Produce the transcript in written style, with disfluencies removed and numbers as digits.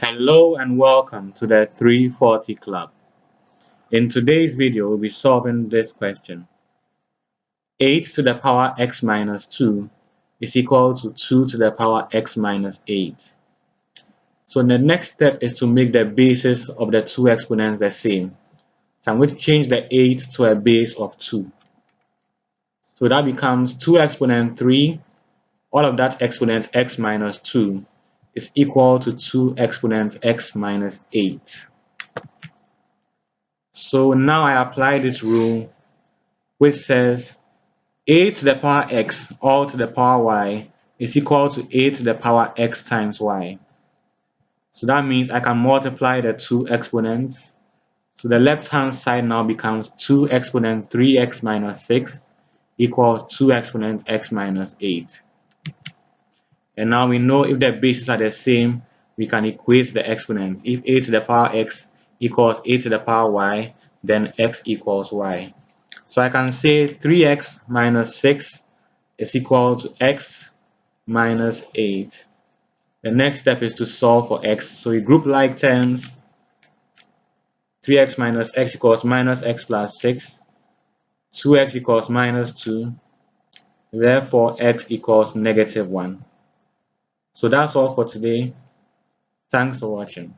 Hello and welcome to the 340 Club. In today's video, we'll be solving this question. 8 to the power x minus 2 is equal to 2 to the power x minus 8. So the next step is to make the bases of the two exponents the same. So I'm going to change the 8 to a base of 2. So that becomes 2 exponent 3, all of that exponent x minus 2 is equal to 2 exponent x minus 8. So now I apply this rule which says a to the power x all to the power y is equal to a to the power x times y. So that means I can multiply the two exponents. So the left hand side now becomes 2 exponent 3x minus 6 equals 2 exponent x minus 8. And now we know if the bases are the same, we can equate the exponents. If a to the power x equals a to the power y, then x equals y. So I can say 3x minus 6 is equal to x minus 8. The next step is to solve for x. So we group like terms. 3x minus x equals minus x plus 6. 2x equals minus 2. Therefore, x equals negative 1. So that's all for today. Thanks for watching.